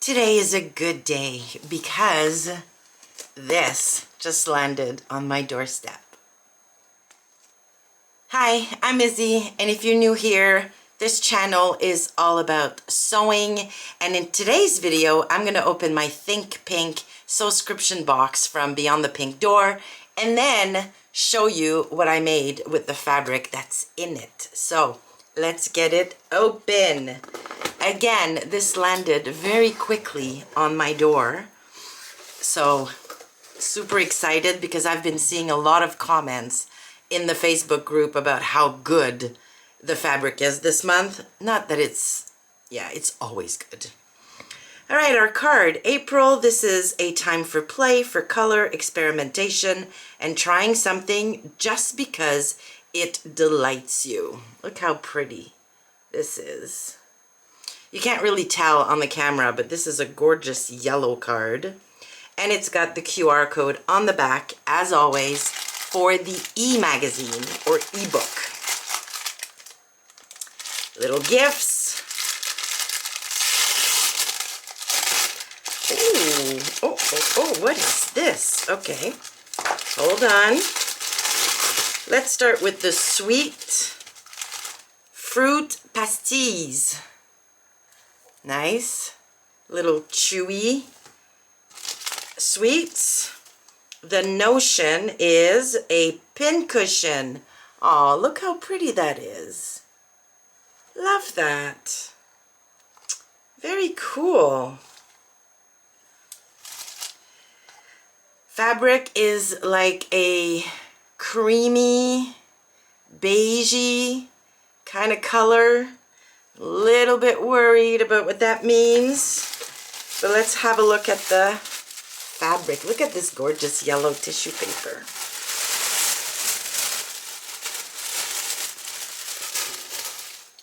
Today is a good day because this just landed on my doorstep. Hi, I'm Izzy, and if you're new here, this channel is all about sewing, and in today's video, I'm going to open my Think Pink subscription box from Beyond the Pink Door, and then show you what I made with the fabric that's in it. So, let's get it open. Again, this landed very quickly on my door, so super excited because I've been seeing a lot of comments in the Facebook group about how good the fabric is this month. Not that it's always good. All right, our card, April. This is a time for play, for color, experimentation, and trying something just because it delights you. Look how pretty this is. You can't really tell on the camera, but this is a gorgeous yellow card. And it's got the QR code on the back, as always, for the e-magazine or e-book. Little gifts. Ooh, oh, what is this? Okay, hold on. Let's start with the sweet fruit pastilles. Nice, little chewy sweets. The notion is a pincushion. Oh, look how pretty that is. Love that. Very cool. Fabric is like a creamy, beigey kind of color. A little bit worried about what that means. But let's have a look at the fabric. Look at this gorgeous yellow tissue paper.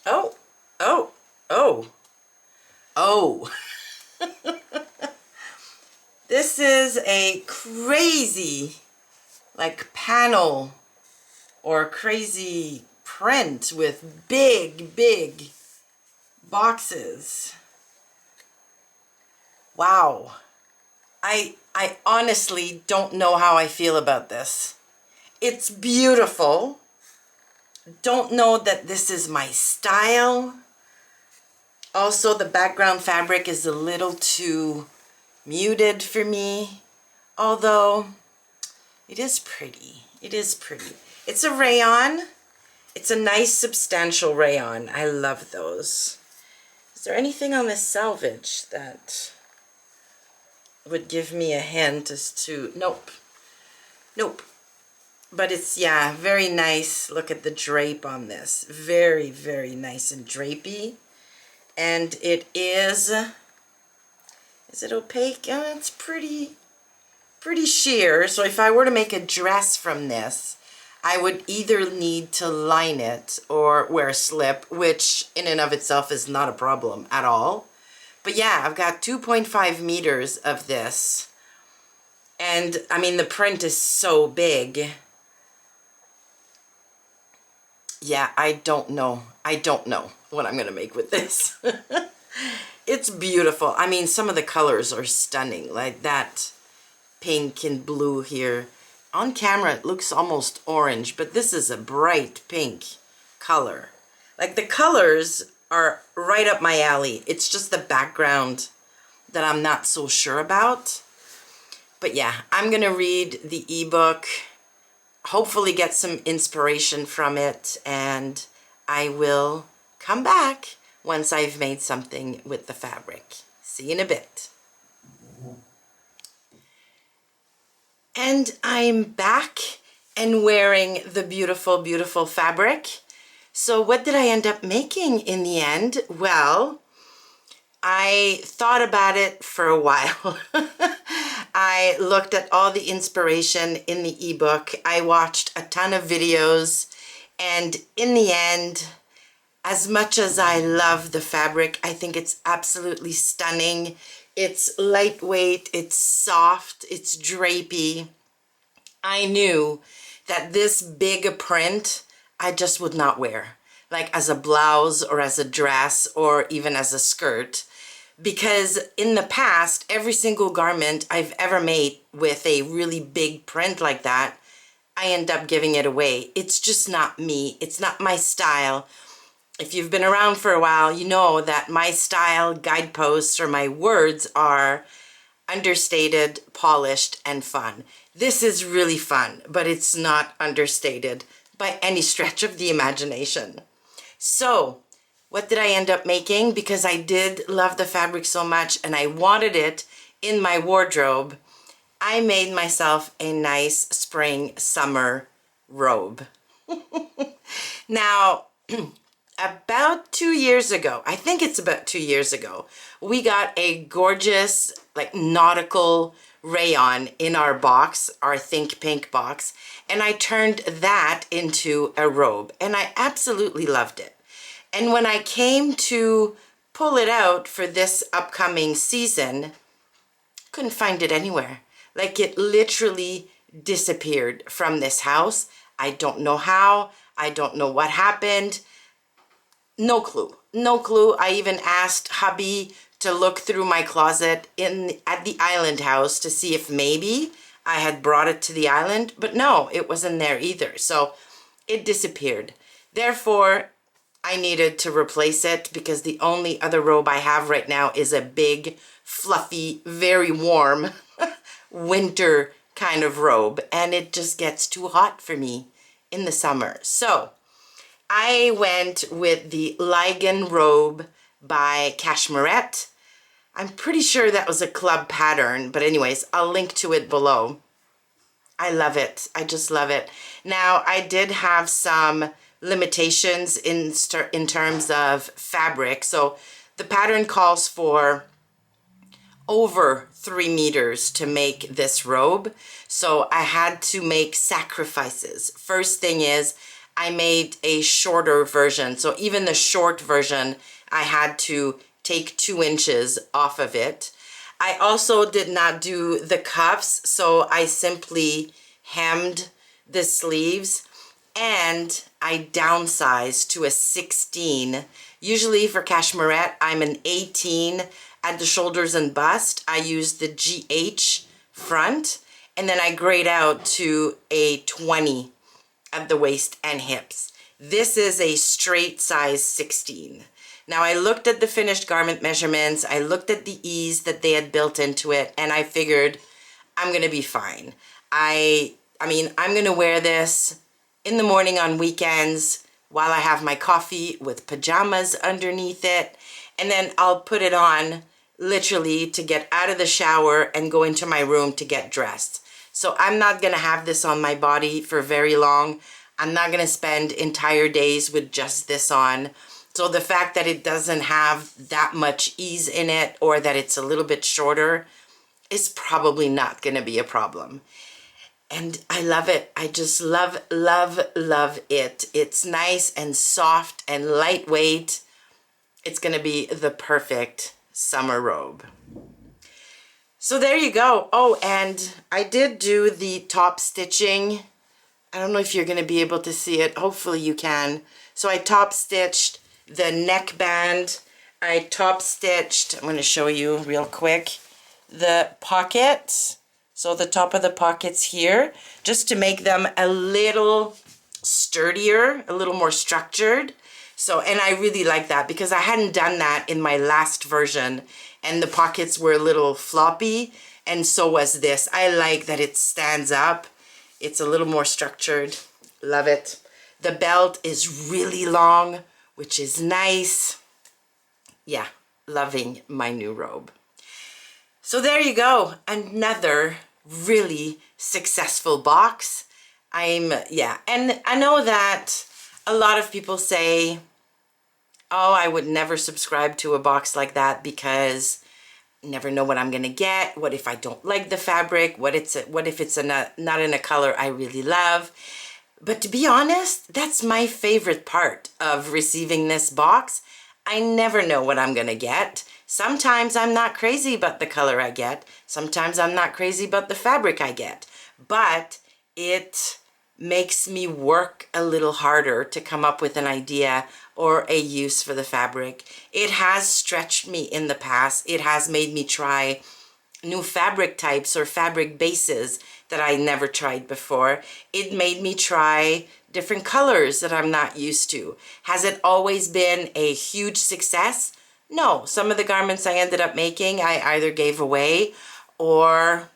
Oh. This is a crazy, like, panel or crazy print with big boxes. Wow. I honestly don't know how I feel about this. It's beautiful. Don't know that this is my style. Also, the background fabric is a little too muted for me, although it is pretty. It is pretty. It's a rayon. It's a nice substantial rayon. I love those. Is there anything on this selvage that would give me a hint as to... Nope. But it's, yeah, very nice. Look at the drape on this. Very, very nice and drapey. And it is it opaque? It's pretty sheer. So if I were to make a dress from this, I would either need to line it or wear a slip, which in and of itself is not a problem at all. But yeah, I've got 2.5 meters of this. And I mean, the print is so big. Yeah, I don't know what I'm going to make with this. It's beautiful. I mean, some of the colors are stunning. Like that pink and blue here. On camera, it looks almost orange, but this is a bright pink color. Like, the colors are right up my alley. It's just the background that I'm not so sure about. But yeah, I'm going to read the ebook, hopefully get some inspiration from it, and I will come back once I've made something with the fabric. See you in a bit. And I'm back and wearing the beautiful, beautiful fabric. So what did I end up making in the end? Well, I thought about it for a while. I looked at all the inspiration in the ebook. I watched a ton of videos, and in the end, as much as I love the fabric, I think it's absolutely stunning. It's lightweight, it's soft, it's drapey. I knew that this big a print, I just would not wear. Like as a blouse or as a dress or even as a skirt. because in the past, every single garment I've ever made with a really big print like that, I end up giving it away. It's just not me. It's not my style. If you've been around for a while, you know that my style guideposts or my words are understated, polished, and fun. This is really fun, but it's not understated by any stretch of the imagination. So, what did I end up making? Because I did love the fabric so much and I wanted it in my wardrobe, I made myself a nice spring summer robe. Now, about 2 years ago, I think it's about 2 years ago, we got a gorgeous like nautical rayon in our box, our Think Pink box, and I turned that into a robe and I absolutely loved it. And when I came to pull it out for this upcoming season, couldn't find it anywhere. Like it literally disappeared from this house. I don't know how, I don't know what happened. No clue. No clue. I even asked hubby to look through my closet at the island house to see if maybe I had brought it to the island, but no, it wasn't there either. So it disappeared. Therefore, I needed to replace it because the only other robe I have right now is a big, fluffy, very warm winter kind of robe, and it just gets too hot for me in the summer. So I went with the Lygon Robe by Cashmerette. I'm pretty sure that was a club pattern, but anyways, I'll link to it below. I love it. I just love it. Now, I did have some limitations in terms of fabric. So the pattern calls for over 3 meters to make this robe. So I had to make sacrifices. First thing is, I made a shorter version. So even the short version, I had to take 2 inches off of it. I also did not do the cuffs, so I simply hemmed the sleeves and I downsized to a 16. Usually for Cashmerette, I'm an 18 at the shoulders and bust. I use the GH front, and then I grade out to a 20 at the waist and hips. This is a straight size 16. Now I looked at the finished garment measurements, I looked at the ease that they had built into it, and I figured I'm gonna be fine. I mean, I'm gonna wear this in the morning on weekends while I have my coffee with pajamas underneath it, and then I'll put it on literally to get out of the shower and go into my room to get dressed. So I'm not gonna have this on my body for very long. I'm not gonna spend entire days with just this on. So the fact that it doesn't have that much ease in it or that it's a little bit shorter is probably not gonna be a problem. And I love it. I just love, love, love it. It's nice and soft and lightweight. It's gonna be the perfect summer robe. So there you go. Oh, and I did do the top stitching. I don't know if you're gonna be able to see it. Hopefully you can. So I top stitched the neckband. I top stitched, I'm gonna show you real quick, the pockets. So the top of the pockets here, just to make them a little sturdier, a little more structured. So, and I really like that because I hadn't done that in my last version and the pockets were a little floppy, and so was this. I like that it stands up. It's a little more structured. Love it. The belt is really long, which is nice. Yeah, loving my new robe. So there you go, another really successful box. Yeah, and I know that a lot of people say, oh, I would never subscribe to a box like that because I never know what I'm gonna get. What if I don't like the fabric? What if it's not in a color I really love? But to be honest, that's my favorite part of receiving this box. I never know what I'm gonna get. Sometimes I'm not crazy about the color I get. Sometimes I'm not crazy about the fabric I get. But it makes me work a little harder to come up with an idea or a use for the fabric. It has stretched me in the past. It has made me try new fabric types or fabric bases that I never tried before. It made me try different colors that I'm not used to. Has it always been a huge success? No. Some of the garments I ended up making, I either gave away or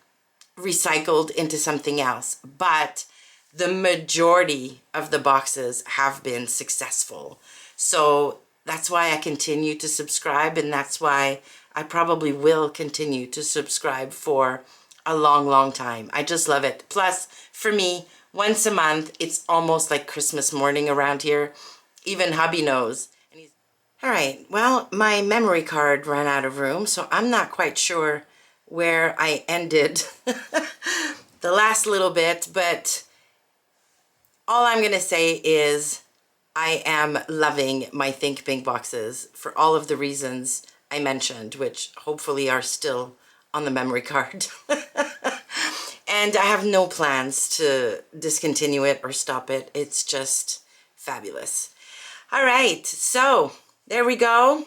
recycled into something else. But the majority of the boxes have been successful. So that's why I continue to subscribe, and that's why I probably will continue to subscribe for a long, long time. I just love it. Plus, for me, once a month, it's almost like Christmas morning around here. Even hubby knows. All right, well, my memory card ran out of room, so I'm not quite sure where I ended the last little bit, but all I'm going to say is I am loving my Think Pink boxes for all of the reasons I mentioned, which hopefully are still on the memory card. And I have no plans to discontinue it or stop it. It's just fabulous. All right, so there we go.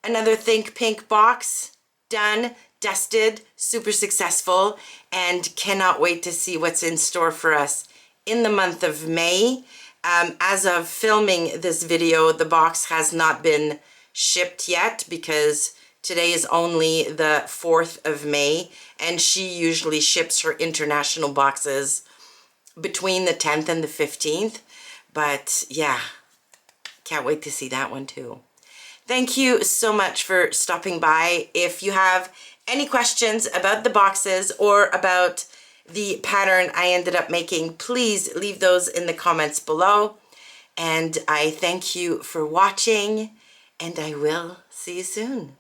Another Think Pink box done, dusted, super successful, and cannot wait to see what's in store for us in the month of May. As of filming this video, the box has not been shipped yet because today is only the 4th of May, and she usually ships her international boxes between the 10th and the 15th. But yeah, can't wait to see that one too. Thank you so much for stopping by. If you have any questions about the boxes or about the pattern I ended up making, please leave those in the comments below. And I thank you for watching, and I will see you soon.